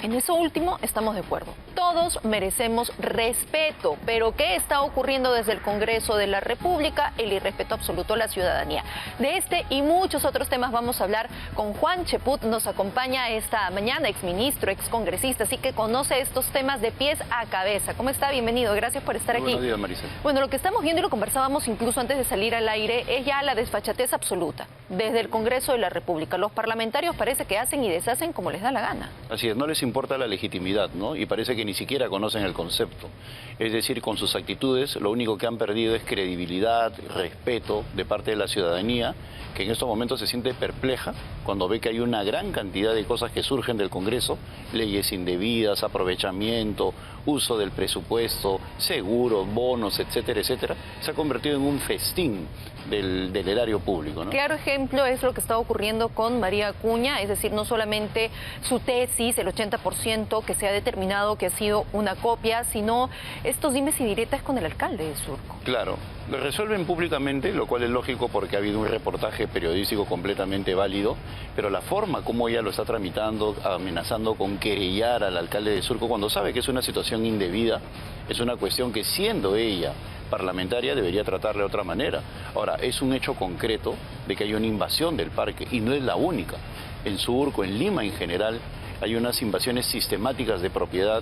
En eso último estamos de acuerdo. Todos merecemos respeto, pero ¿qué está ocurriendo desde el Congreso de la República? El irrespeto absoluto a la ciudadanía. De este y muchos otros temas vamos a hablar con Juan Cheput. Nos acompaña esta mañana, exministro, excongresista, así que conoce estos temas de pies a cabeza. ¿Cómo está? Bienvenido, gracias por estar aquí. Buenos días, Maricel. Bueno, lo que estamos viendo y lo conversábamos incluso antes de salir al aire es ya la desfachatez absoluta desde el Congreso de la República. Los parlamentarios parece que hacen y deshacen como les da la gana. Así es, no les importa la legitimidad, ¿no? Y parece que ni siquiera conocen el concepto. Es decir, con sus actitudes lo único que han perdido es credibilidad, respeto de parte de la ciudadanía, que en estos momentos se siente perpleja cuando ve que hay una gran cantidad de cosas que surgen del Congreso, leyes indebidas, aprovechamiento, uso del presupuesto, seguros, bonos, etcétera, etcétera. Se ha convertido en un festín del erario público, ¿no? Claro ejemplo es lo que está ocurriendo con María Acuña, es decir, no solamente su tesis, el 80% que se ha determinado que ha sido una copia, sino estos dimes y diretas con el alcalde de Surco. Claro, lo resuelven públicamente, lo cual es lógico porque ha habido un reportaje periodístico completamente válido, pero la forma como ella lo está tramitando, amenazando con querellar al alcalde de Surco cuando sabe que es una situación indebida, es una cuestión que siendo ella parlamentaria debería tratarle de otra manera. Ahora, es un hecho concreto de que hay una invasión del parque y no es la única. En Surco, en Lima en general, hay unas invasiones sistemáticas de propiedad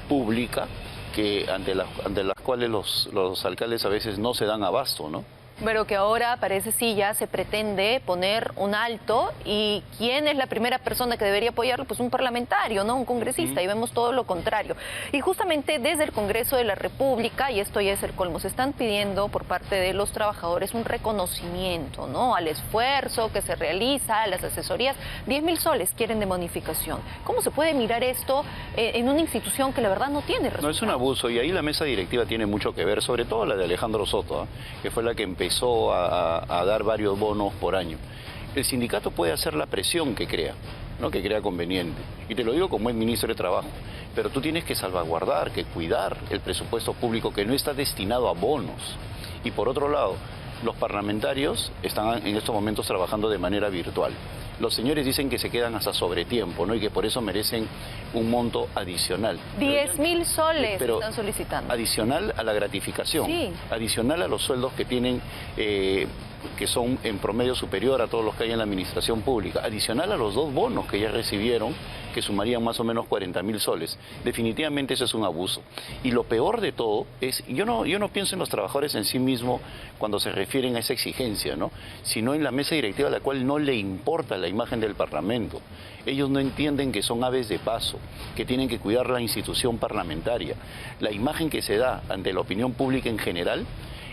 pública que ante las cuales los alcaldes a veces no se dan abasto, ¿no? Pero que ahora parece sí ya se pretende poner un alto. ¿Y quién es la primera persona que debería apoyarlo? Pues un parlamentario, ¿no? Un congresista, y vemos todo lo contrario. Y justamente desde el Congreso de la República, y esto ya es el colmo, se están pidiendo por parte de los trabajadores un reconocimiento, ¿no? Al esfuerzo que se realiza, a las asesorías. 10.000 soles quieren de bonificación. ¿Cómo se puede mirar esto en una institución que la verdad no tiene resultados? No, es un abuso, y ahí la mesa directiva tiene mucho que ver, sobre todo la de Alejandro Soto, que fue la que empezó a dar varios bonos por año. El sindicato puede hacer la presión que crea, ¿no? Que crea conveniente. Y te lo digo como ministro de Trabajo. Pero tú tienes que salvaguardar, que cuidar el presupuesto público que no está destinado a bonos. Y por otro lado, los parlamentarios están en estos momentos trabajando de manera virtual. Los señores dicen que se quedan hasta sobretiempo, ¿no? Y que por eso merecen un monto adicional. 10.000 soles pero están solicitando. Adicional a la gratificación, sí. Adicional a los sueldos que tienen, que son en promedio superior a todos los que hay en la administración pública, adicional a los 2 bonos que ya recibieron, que sumarían más o menos 40.000 soles. Definitivamente eso es un abuso. Y lo peor de todo es, yo no pienso en los trabajadores en sí mismo cuando se refieren a esa exigencia, ¿no? Sino en la mesa directiva a la cual no le importa la imagen del Parlamento. Ellos no entienden que son aves de paso, que tienen que cuidar la institución parlamentaria. La imagen que se da ante la opinión pública en general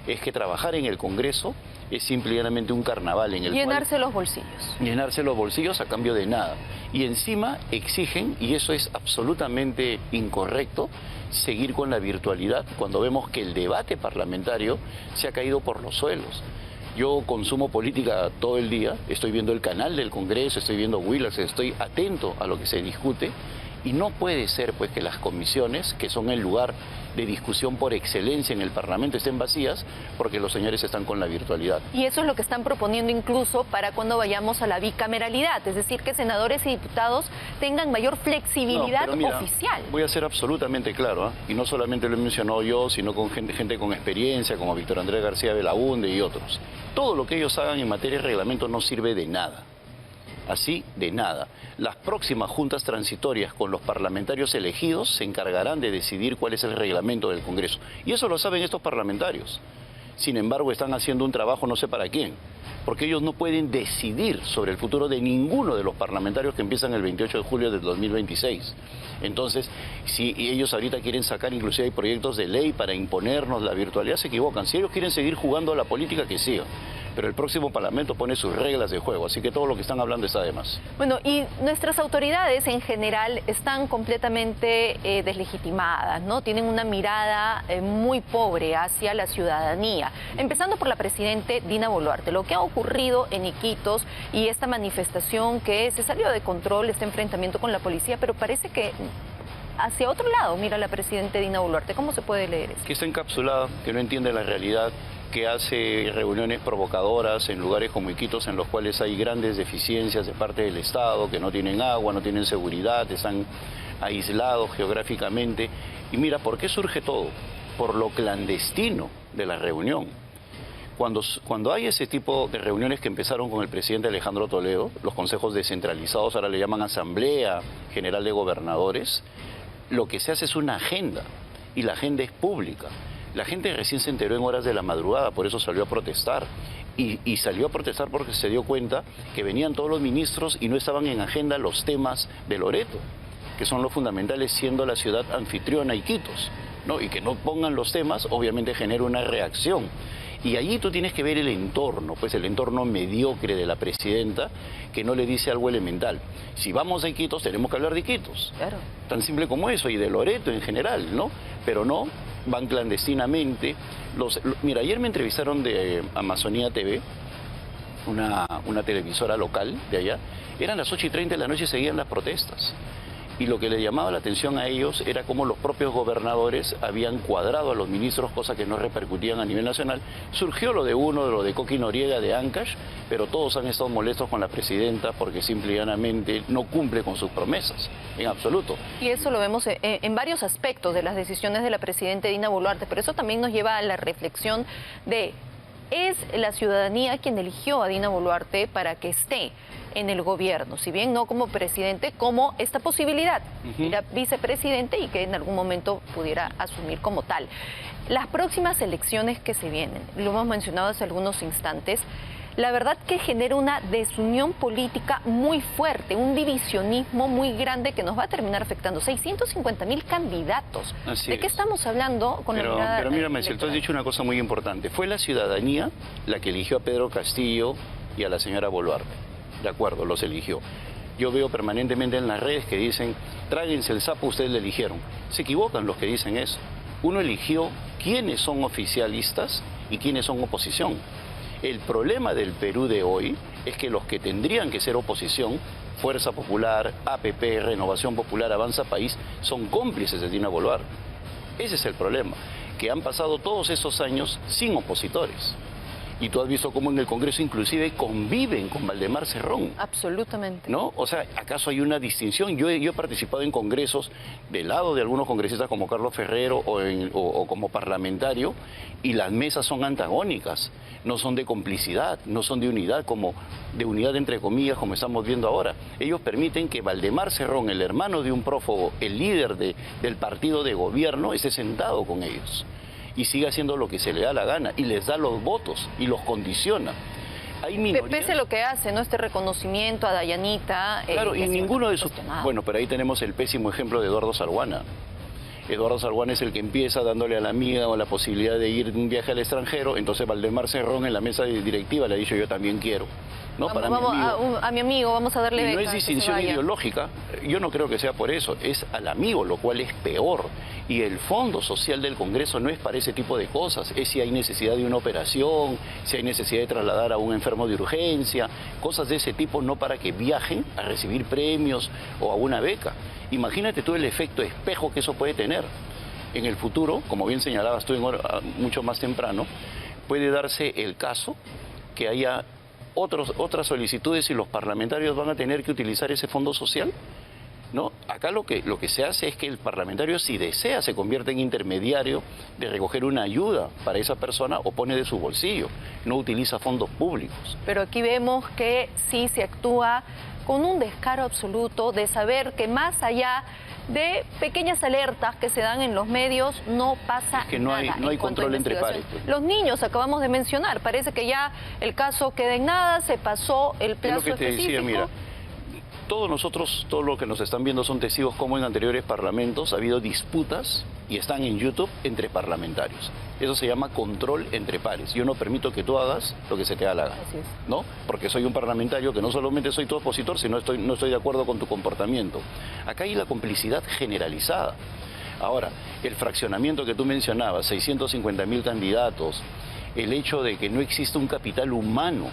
es que trabajar en el Congreso es simplemente un carnaval en el llenarse los bolsillos. Llenarse los bolsillos a cambio de nada. Y encima exigen, y eso es absolutamente incorrecto, seguir con la virtualidad cuando vemos que el debate parlamentario se ha caído por los suelos. Yo consumo política todo el día, estoy viendo el canal del Congreso, estoy viendo Willax, estoy atento a lo que se discute. Y no puede ser pues que las comisiones, que son el lugar de discusión por excelencia en el Parlamento, estén vacías porque los señores están con la virtualidad. Y eso es lo que están proponiendo incluso para cuando vayamos a la bicameralidad, es decir, que senadores y diputados tengan mayor flexibilidad oficial. Voy a ser absolutamente claro, y no solamente lo he mencionado yo, sino con gente con experiencia, como Víctor Andrés García Belaúnde y otros. Todo lo que ellos hagan en materia de reglamento no sirve de nada. Así, de nada. Las próximas juntas transitorias con los parlamentarios elegidos se encargarán de decidir cuál es el reglamento del Congreso. Y eso lo saben estos parlamentarios. Sin embargo, están haciendo un trabajo no sé para quién, porque ellos no pueden decidir sobre el futuro de ninguno de los parlamentarios que empiezan el 28 de julio del 2026. Entonces, si ellos ahorita quieren sacar, inclusive hay proyectos de ley para imponernos la virtualidad, se equivocan. Si ellos quieren seguir jugando a la política, que sigan. Pero el próximo Parlamento pone sus reglas de juego, así que todo lo que están hablando está de más. Bueno, y nuestras autoridades en general están completamente deslegitimadas, ¿no? Tienen una mirada muy pobre hacia la ciudadanía, empezando por la presidente Dina Boluarte. Lo que ha ocurrido en Iquitos y esta manifestación que se salió de control, este enfrentamiento con la policía, pero parece que hacia otro lado mira la presidenta Dina Boluarte. ¿Cómo se puede leer eso? Que está encapsulada, que no entiende la realidad, que hace reuniones provocadoras en lugares como Iquitos en los cuales hay grandes deficiencias de parte del Estado, que no tienen agua, no tienen seguridad, están aislados geográficamente. Y mira, ¿por qué surge todo? Por lo clandestino de la reunión. Cuando hay ese tipo de reuniones que empezaron con el presidente Alejandro Toledo, los consejos descentralizados, ahora le llaman Asamblea General de Gobernadores, lo que se hace es una agenda, y la agenda es pública. La gente recién se enteró en horas de la madrugada, por eso salió a protestar. Y salió a protestar porque se dio cuenta que venían todos los ministros y no estaban en agenda los temas de Loreto, que son los fundamentales, siendo la ciudad anfitriona Iquitos, ¿no? Y que no pongan los temas, obviamente genera una reacción. Y allí tú tienes que ver el entorno, pues el entorno mediocre de la presidenta, que no le dice algo elemental. Si vamos a Iquitos, tenemos que hablar de Iquitos. Claro. Tan simple como eso, y de Loreto en general, ¿no? Pero no, van clandestinamente. Mira, ayer me entrevistaron de Amazonía TV, una televisora local de allá. Eran las 8:30 de la noche y seguían las protestas. Y lo que le llamaba la atención a ellos era cómo los propios gobernadores habían cuadrado a los ministros, cosa que no repercutían a nivel nacional. Surgió lo de Coqui Noriega de Ancash, pero todos han estado molestos con la presidenta porque simple y llanamente no cumple con sus promesas, en absoluto. Y eso lo vemos en varios aspectos de las decisiones de la presidenta Dina Boluarte, pero eso también nos lleva a la reflexión de: ¿es la ciudadanía quien eligió a Dina Boluarte para que esté en el gobierno? Si bien no como presidente, como esta posibilidad, era vicepresidente y que en algún momento pudiera asumir como tal. Las próximas elecciones que se vienen, lo hemos mencionado hace algunos instantes, la verdad que genera una desunión política muy fuerte, un divisionismo muy grande que nos va a terminar afectando. 650.000 candidatos. Así ¿De qué es. estamos hablando con la mirada Pero mira, Maciel, tú has electoral? dicho una cosa muy importante. Fue la ciudadanía la que eligió a Pedro Castillo y a la señora Boluarte. De acuerdo, los eligió. Yo veo permanentemente en las redes que dicen: tráguense el sapo, ustedes le eligieron. Se equivocan los que dicen eso. Uno eligió quiénes son oficialistas y quiénes son oposición. El problema del Perú de hoy es que los que tendrían que ser oposición, Fuerza Popular, APP, Renovación Popular, Avanza País, son cómplices de Dina Boluarte. Ese es el problema, que han pasado todos esos años sin opositores. Y tú has visto cómo en el Congreso inclusive conviven con Valdemar Cerrón. Absolutamente. ¿No? O sea, ¿acaso hay una distinción? Yo he participado en congresos del lado de algunos congresistas como Carlos Ferrero o como parlamentario, y las mesas son antagónicas, no son de complicidad, no son de unidad, entre comillas, como estamos viendo ahora. Ellos permiten que Valdemar Cerrón, el hermano de un prófugo, el líder del partido de gobierno, esté sentado con ellos y siga haciendo lo que se le da la gana, y les da los votos y los condiciona. Hay minorías. Pese a lo que hace, ¿no? Este reconocimiento a Dayanita. Claro, y ninguno de esos... cuestionado. Bueno, pero ahí tenemos el pésimo ejemplo de Eduardo Salguana. Eduardo Salguana es el que empieza dándole a la amiga o la posibilidad de ir de un viaje al extranjero. Entonces Valdemar Cerrón en la mesa directiva le ha dicho: yo también quiero. ¿No? Vamos a mi amigo, vamos a darle Y no beca, es que se distinción vaya. ideológica, yo no creo que sea por eso, es al amigo, lo cual es peor. Y el fondo social del Congreso no es para ese tipo de cosas, es si hay necesidad de una operación, si hay necesidad de trasladar a un enfermo de urgencia, cosas de ese tipo, no para que viajen a recibir premios o a una beca. Imagínate tú el efecto espejo que eso puede tener. En el futuro, como bien señalabas tú mucho más temprano, puede darse el caso que haya otras solicitudes y los parlamentarios van a tener que utilizar ese fondo social, ¿no? Acá lo que se hace es que el parlamentario, si desea, se convierte en intermediario de recoger una ayuda para esa persona o pone de su bolsillo, no utiliza fondos públicos. Pero aquí vemos que sí se actúa con un descaro absoluto de saber que más allá de pequeñas alertas que se dan en los medios, no pasa Es que no nada. hay control entre pares. Los niños acabamos de mencionar, parece que ya el caso queda en nada, se pasó el plazo Es lo que te específico. decía, mira, todos los que nos están viendo son testigos como en anteriores parlamentos ha habido disputas, y están en YouTube, entre parlamentarios. Eso se llama control entre pares. Yo no permito que tú hagas lo que se te da la gana, Así es. ¿no? Porque soy un parlamentario que no solamente soy tu opositor, sino no estoy de acuerdo con tu comportamiento. Acá hay la complicidad generalizada. Ahora, el fraccionamiento que tú mencionabas, 650.000 candidatos, el hecho de que no existe un capital humano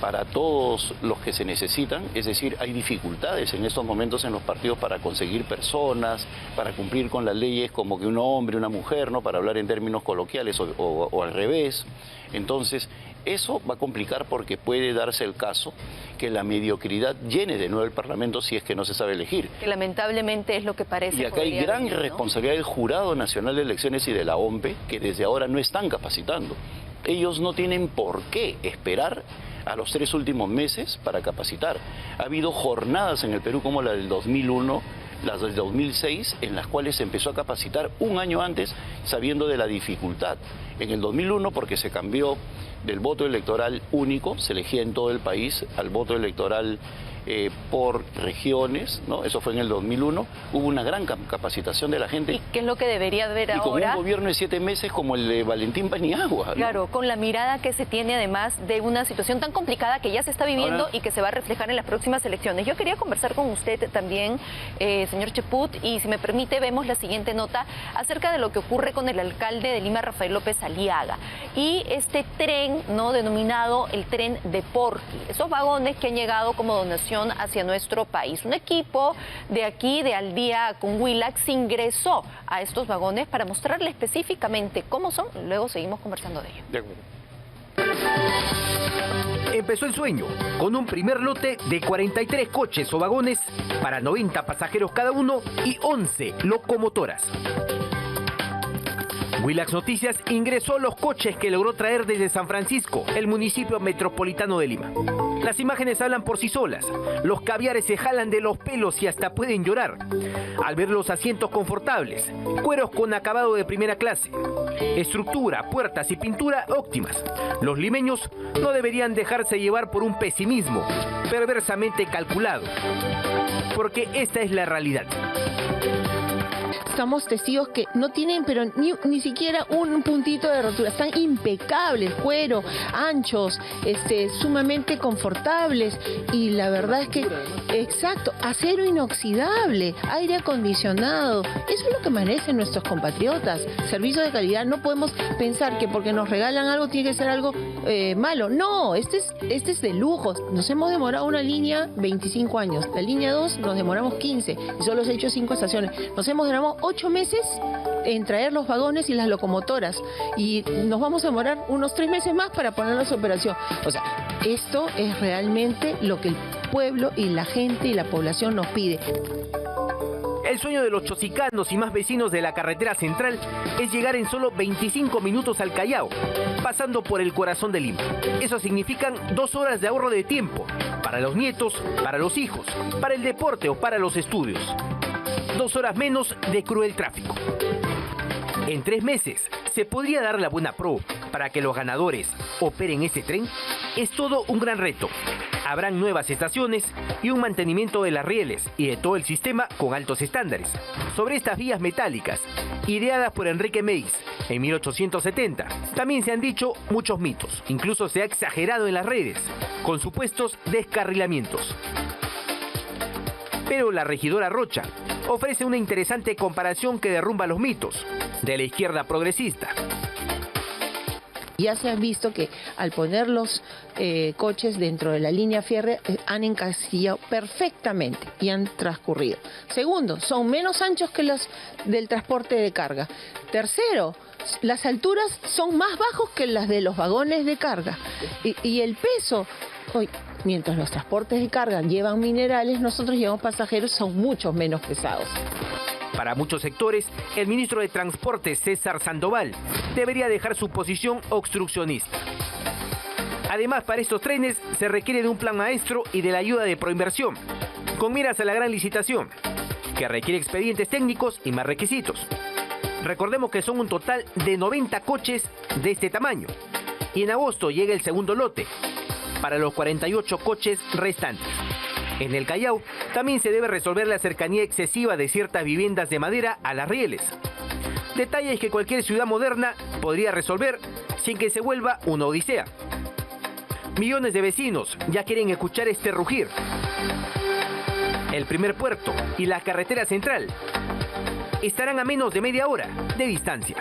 para todos los que se necesitan, es decir, hay dificultades en estos momentos en los partidos para conseguir personas, para cumplir con las leyes como que un hombre, una mujer, ¿no? Para hablar en términos coloquiales o al revés. Entonces, Eso va a complicar porque puede darse el caso que la mediocridad llene de nuevo el Parlamento si es que no se sabe elegir. Que lamentablemente es lo que parece. Y acá hay gran responsabilidad del Jurado Nacional de Elecciones y de la OMPE, que desde ahora no están capacitando. Ellos no tienen por qué esperar a los 3 últimos meses para capacitar. Ha habido jornadas en el Perú como la del 2001, las del 2006, en las cuales se empezó a capacitar un año antes, sabiendo de la dificultad. En el 2001, porque se cambió del voto electoral único, se elegía en todo el país, al voto electoral por regiones, ¿no? Eso fue en el 2001, hubo una gran capacitación de la gente. ¿Y qué es lo que debería haber ahora? Y con un gobierno de 7 meses como el de Valentín Paniagua, ¿no? Claro, con la mirada que se tiene además de una situación tan complicada que ya se está viviendo y que se va a reflejar en las próximas elecciones. Yo quería conversar con usted también, señor Cheput, y si me permite vemos la siguiente nota acerca de lo que ocurre con el alcalde de Lima, Rafael López Aliaga, y este tren, ¿no?, denominado el tren de Porqui, esos vagones que han llegado como donación hacia nuestro país. Un equipo de aquí, de Al Día con Willax, ingresó a estos vagones para mostrarle específicamente cómo son. Luego seguimos conversando de ello. De acuerdo. Empezó el sueño con un primer lote de 43 coches o vagones para 90 pasajeros cada uno y 11 locomotoras. Willax Noticias ingresó los coches que logró traer desde San Francisco, el municipio metropolitano de Lima. Las imágenes hablan por sí solas. Los caviares se jalan de los pelos y hasta pueden llorar al ver los asientos confortables, cueros con acabado de primera clase, estructura, puertas y pintura óptimas. Los limeños no deberían dejarse llevar por un pesimismo perversamente calculado, porque esta es la realidad. Estamos testigos que no tienen pero ni siquiera un puntito de rotura, están impecables, cuero, anchos, sumamente confortables, y la verdad es que, exacto, acero inoxidable, aire acondicionado, eso es lo que merecen nuestros compatriotas, servicio de calidad. No podemos pensar que porque nos regalan algo tiene que ser algo malo, no, este es de lujo. Nos hemos demorado una línea 25 años, la línea 2 nos demoramos 15 y solo se ha hecho 5 estaciones, nos hemos demorado 8 meses en traer los vagones y las locomotoras, y nos vamos a demorar unos 3 meses más para ponerlos en operación. O sea, esto es realmente lo que el pueblo y la gente y la población nos pide. El sueño de los chosicanos y más vecinos de la carretera central es llegar en solo 25 minutos al Callao, pasando por el corazón de Lima. Eso significan 2 horas de ahorro de tiempo para los nietos, para los hijos, para el deporte o para los estudios. 2 horas menos de cruel tráfico. En 3 meses se podría dar la buena pro para que los ganadores operen este tren. Es todo un gran reto. Habrán nuevas estaciones y un mantenimiento de las rieles y de todo el sistema con altos estándares. Sobre estas vías metálicas, ideadas por Enrique Meis en 1870, también se han dicho muchos mitos. Incluso se ha exagerado en las redes, con supuestos descarrilamientos. Pero la regidora Rocha ofrece una interesante comparación que derrumba los mitos de la izquierda progresista. Ya se ha visto que al poner los coches dentro de la línea férrea han encasillado perfectamente y han transcurrido. Segundo, son menos anchos que los del transporte de carga. Tercero, las alturas son más bajos que las de los vagones de carga. Y el peso, hoy, mientras los transportes de carga llevan minerales, nosotros llevamos pasajeros, son mucho menos pesados. Para muchos sectores, el ministro de Transporte, César Sandoval, debería dejar su posición obstruccionista. Además, para estos trenes se requiere de un plan maestro y de la ayuda de Proinversión, con miras a la gran licitación, que requiere expedientes técnicos y más requisitos. Recordemos que son un total de 90 coches de este tamaño, y en agosto llega el segundo lote, para los 48 coches restantes. En el Callao también se debe resolver la cercanía excesiva de ciertas viviendas de madera a las rieles. Detalles que cualquier ciudad moderna podría resolver sin que se vuelva una odisea. Millones de vecinos ya quieren escuchar este rugir. El primer puerto y la carretera central estarán a menos de media hora de distancia.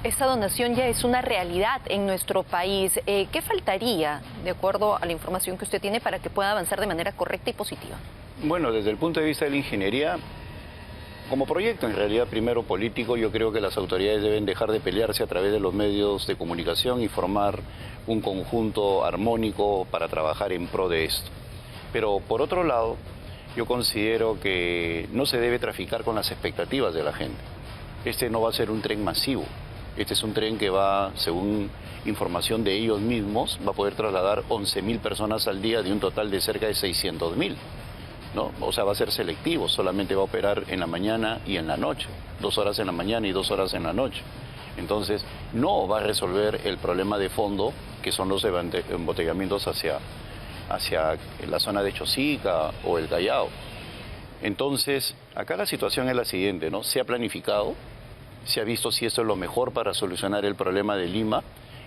Esta donación ya es una realidad en nuestro país. ¿Qué faltaría, de acuerdo a la información que usted tiene, para que pueda avanzar de manera correcta y positiva? Bueno, desde el punto de vista de la ingeniería, como proyecto en realidad primero político, yo creo que las autoridades deben dejar de pelearse a través de los medios de comunicación y formar un conjunto armónico para trabajar en pro de esto. Pero por otro lado, yo considero que no se debe traficar con las expectativas de la gente. Este no va a ser un tren masivo, este es un tren que va, según información de ellos mismos, va a poder trasladar 11.000 personas al día de un total de cerca de 600.000. ¿No? O sea, va a ser selectivo, solamente va a operar en la mañana y en la noche, 2 horas en la mañana y 2 horas en la noche. Entonces, no va a resolver el problema de fondo, que son los embotellamientos hacia la zona de Chosica o el Callao. Entonces, acá la situación es la siguiente, ¿no? Se ha planificado, se ha visto si esto es lo mejor para solucionar el problema de Lima.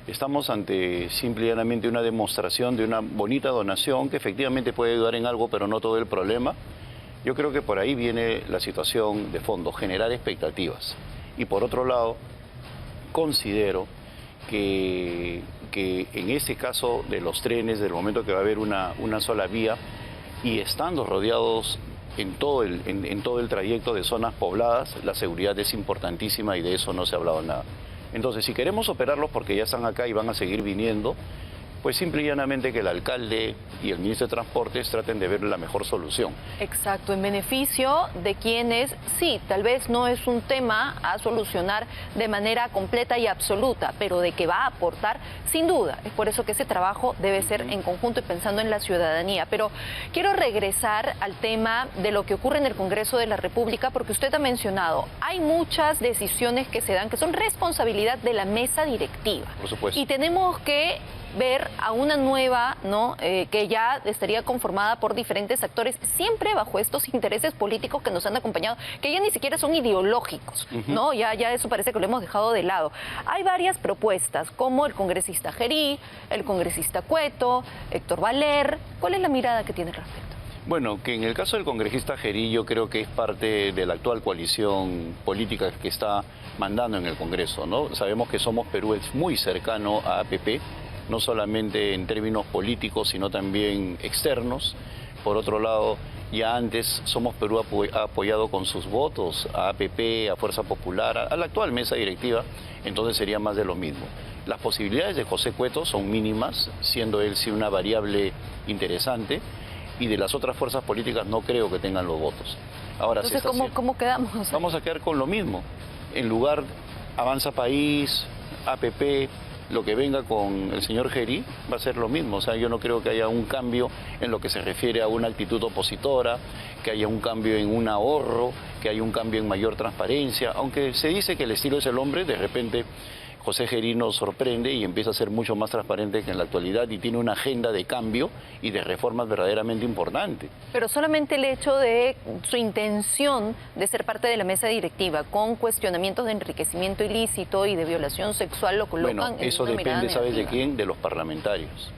Estamos ante simple y llanamente una demostración de una bonita donación que efectivamente puede ayudar en algo, pero no todo el problema. Yo creo que por ahí viene la situación de fondo, generar expectativas. Y por otro lado, considero que en este caso de los trenes, del momento que va a haber una sola vía y estando rodeados en todo el trayecto de zonas pobladas, la seguridad es importantísima y de eso no se ha hablado nada. Entonces, si queremos operarlos porque ya están acá y van a seguir viniendo, pues simple y llanamente que el alcalde y el ministro de Transportes traten de ver la mejor solución. Exacto, en beneficio de quienes, sí, tal vez no es un tema a solucionar de manera completa y absoluta, pero de que va a aportar, sin duda. Es por eso que ese trabajo debe ser en conjunto y pensando en la ciudadanía. Pero quiero regresar al tema de lo que ocurre en el Congreso de la República, porque usted ha mencionado, hay muchas decisiones que se dan que son responsabilidad de la mesa directiva. Por supuesto. Y tenemos que ver a una nueva, ¿no? Que ya estaría conformada por diferentes actores, siempre bajo estos intereses políticos que nos han acompañado, que ya ni siquiera son ideológicos, ¿no? Ya eso parece que lo hemos dejado de lado. Hay varias propuestas, como el congresista Gerí, el congresista Cueto, Héctor Valer. ¿Cuál es la mirada que tiene al respecto? Bueno, que en el caso del congresista Gerí, yo creo que es parte de la actual coalición política que está mandando en el Congreso, ¿no? Sabemos que Somos Perú es muy cercano a APP, no solamente en términos políticos, sino también externos. Por otro lado, ya antes Somos Perú ha apoyado con sus votos a APP, a Fuerza Popular, a la actual mesa directiva, entonces sería más de lo mismo. Las posibilidades de José Cueto son mínimas, siendo él sí una variable interesante, y de las otras fuerzas políticas no creo que tengan los votos. Ahora, entonces, ¿cómo quedamos? Vamos a quedar con lo mismo. En lugar Avanza País, APP, lo que venga con el señor Gerí va a ser lo mismo. O sea, yo no creo que haya un cambio en lo que se refiere a una actitud opositora, que haya un cambio en un ahorro, que haya un cambio en mayor transparencia. Aunque se dice que el estilo es el hombre, de repente José Gerí nos sorprende y empieza a ser mucho más transparente que en la actualidad y tiene una agenda de cambio y de reformas verdaderamente importante. Pero solamente el hecho de su intención de ser parte de la mesa directiva con cuestionamientos de enriquecimiento ilícito y de violación sexual lo colocan bueno, en eso una mirada depende, ¿sabes de negativa? quién? De los parlamentarios,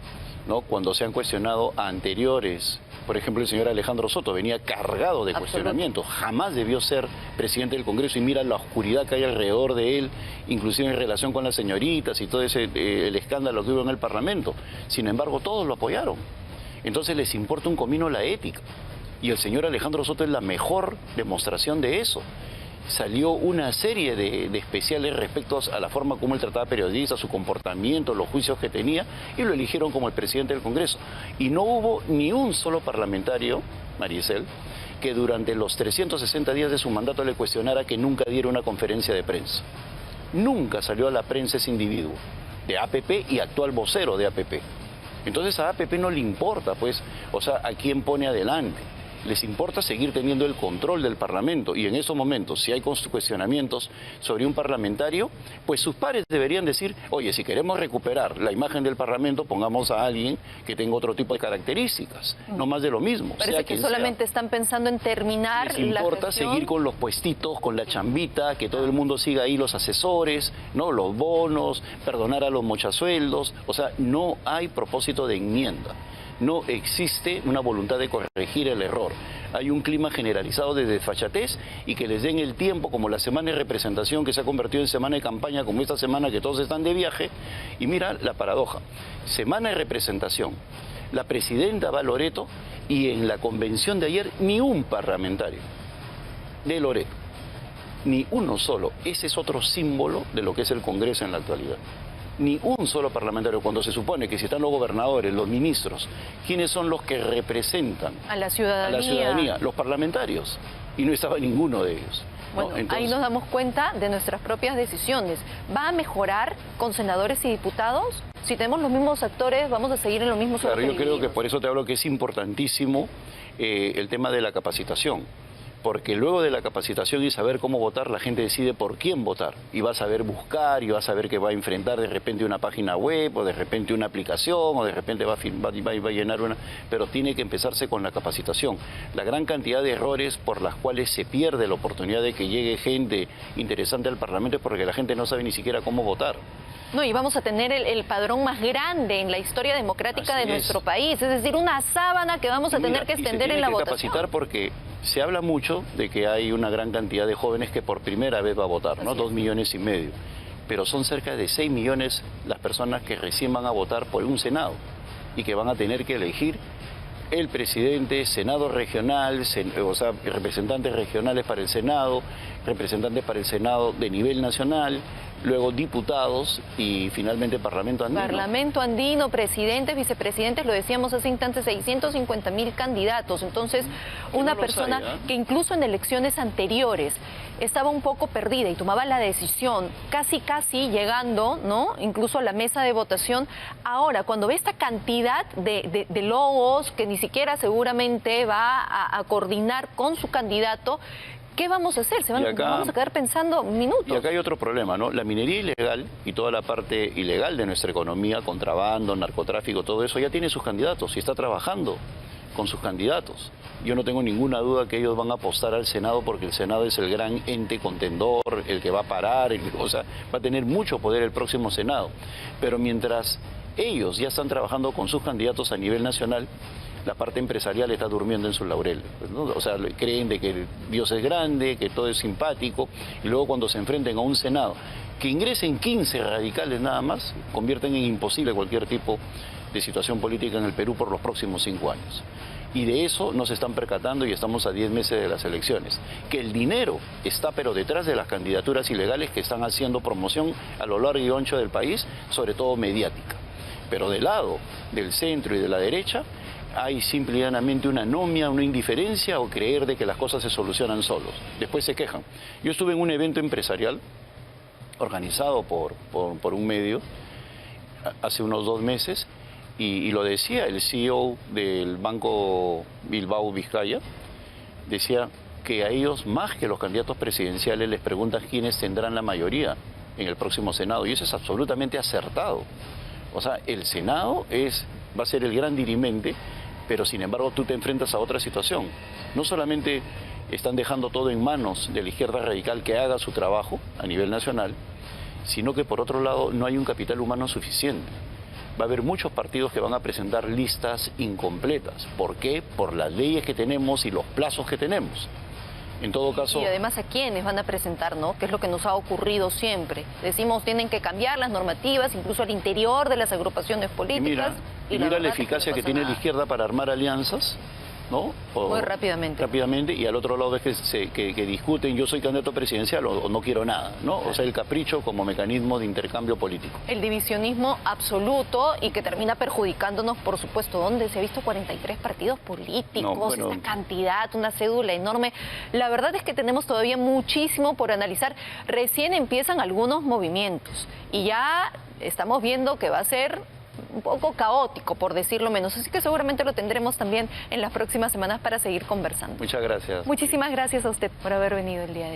¿no? Cuando se han cuestionado a anteriores, por ejemplo, el señor Alejandro Soto venía cargado de cuestionamientos, jamás debió ser presidente del Congreso y mira la oscuridad que hay alrededor de él, inclusive en relación con las señoritas y todo ese el escándalo que hubo en el Parlamento. Sin embargo, todos lo apoyaron. Entonces les importa un comino la ética. Y el señor Alejandro Soto es la mejor demostración de eso. Salió una serie de especiales respecto a la forma como él trataba a periodistas, su comportamiento, los juicios que tenía, y lo eligieron como el presidente del Congreso. Y no hubo ni un solo parlamentario, Maricel, que durante los 360 días de su mandato le cuestionara que nunca diera una conferencia de prensa. Nunca salió a la prensa ese individuo, de APP y actual vocero de APP. Entonces a APP no le importa, pues, o sea, a quién pone adelante. Les importa seguir teniendo el control del Parlamento y en esos momentos, si hay cuestionamientos sobre un parlamentario, pues sus pares deberían decir, oye, si queremos recuperar la imagen del Parlamento, pongamos a alguien que tenga otro tipo de características, no más de lo mismo. Parece que solamente están pensando en terminar les la importa gestión. seguir con los puestitos, con la chambita, que todo el mundo siga ahí los asesores, ¿no? Los bonos, perdonar a los mochasueldos, o sea, no hay propósito de enmienda. No existe una voluntad de corregir el error. Hay un clima generalizado de desfachatez y que les den el tiempo, como la semana de representación que se ha convertido en semana de campaña, como esta semana que todos están de viaje. Y mira la paradoja, semana de representación, La presidenta va a Loreto y en la convención de ayer ni un parlamentario de Loreto, ni uno solo. Ese es otro símbolo de lo que es el Congreso en la actualidad. Ni un solo parlamentario, cuando se supone que si están los gobernadores, los ministros, ¿quiénes son los que representan a la ciudadanía? Los parlamentarios. Y no estaba ninguno de ellos. Bueno, Entonces, ahí nos damos cuenta de nuestras propias decisiones. ¿Va a mejorar con senadores y diputados? Si tenemos los mismos actores, ¿vamos a seguir en lo mismo? Claro, yo creo que por eso te hablo que es importantísimo el tema de la capacitación. Porque luego de la capacitación y saber cómo votar, la gente decide por quién votar. Y va a saber buscar, y va a saber que va a enfrentar de repente una página web, o de repente una aplicación, o de repente va a llenar una... Pero tiene que empezarse con la capacitación. La gran cantidad de errores por las cuales se pierde la oportunidad de que llegue gente interesante al Parlamento es porque la gente no sabe ni siquiera cómo votar. No, y vamos a tener el padrón más grande en la historia democrática Así de es. nuestro país. Es decir, una sábana que vamos a tener que extender en la votación. Capacitar porque se habla mucho de que hay una gran cantidad de jóvenes que por primera vez va a votar, ¿no? 2,5 millones. Pero son cerca de 6 millones las personas que recién van a votar por un Senado y que van a tener que elegir el presidente, Senado regional, o sea, representantes regionales para el Senado, representantes para el Senado de nivel nacional, luego diputados y finalmente Parlamento Andino. Parlamento Andino, presidentes, vicepresidentes, lo decíamos hace instantes, 650.000 candidatos. Entonces, una persona que incluso en elecciones anteriores estaba un poco perdida y tomaba la decisión, casi llegando, ¿no? Incluso a la mesa de votación. Ahora, cuando ve esta cantidad de logos que ni siquiera seguramente va a coordinar con su candidato, ¿qué vamos a hacer? Vamos a quedar pensando minutos. Y acá hay otro problema, ¿no? La minería ilegal y toda la parte ilegal de nuestra economía, contrabando, narcotráfico, todo eso, ya tiene sus candidatos y está trabajando con sus candidatos. Yo no tengo ninguna duda que ellos van a apostar al Senado porque el Senado es el gran ente contendor, el que va a parar, o sea, va a tener mucho poder el próximo Senado. Pero mientras ellos ya están trabajando con sus candidatos a nivel nacional, la parte empresarial está durmiendo en sus laureles, ¿no? O sea, creen de que Dios es grande, que todo es simpático, y luego cuando se enfrenten a un Senado que ingresen 15 radicales nada más, convierten en imposible cualquier tipo de situación política en el Perú por los próximos 5 años. Y de eso no se están percatando y estamos a 10 meses de las elecciones. Que el dinero está pero detrás de las candidaturas ilegales que están haciendo promoción a lo largo y ancho del país, sobre todo mediática. Pero del lado del centro y de la derecha hay simple y llanamente una anomia, una indiferencia o creer de que las cosas se solucionan solos. Después se quejan. Yo estuve en un evento empresarial organizado por un medio hace unos 2 meses y lo decía el CEO del Banco Bilbao Vizcaya, decía que a ellos más que los candidatos presidenciales les preguntan quiénes tendrán la mayoría en el próximo Senado y eso es absolutamente acertado. O sea, el Senado va a ser el gran dirimente, pero sin embargo tú te enfrentas a otra situación. No solamente están dejando todo en manos de la izquierda radical que haga su trabajo a nivel nacional, sino que por otro lado no hay un capital humano suficiente. Va a haber muchos partidos que van a presentar listas incompletas. ¿Por qué? Por las leyes que tenemos y los plazos que tenemos. En todo caso... Y además a quiénes van a presentar, ¿no? Que es lo que nos ha ocurrido siempre. Decimos, tienen que cambiar las normativas, incluso al interior de las agrupaciones políticas. Y mira la eficacia que tiene la izquierda para armar alianzas, ¿no? Muy rápidamente. Rápidamente, y al otro lado es que discuten, yo soy candidato presidencial o no quiero nada, ¿no? O sea, el capricho como mecanismo de intercambio político. El divisionismo absoluto y que termina perjudicándonos, por supuesto, donde se ha visto 43 partidos políticos, esta cantidad, una cédula enorme. La verdad es que tenemos todavía muchísimo por analizar. Recién empiezan algunos movimientos y ya estamos viendo que va a ser un poco caótico, por decirlo menos. Así que seguramente lo tendremos también en las próximas semanas para seguir conversando. Muchas gracias. Muchísimas gracias a usted por haber venido el día de hoy.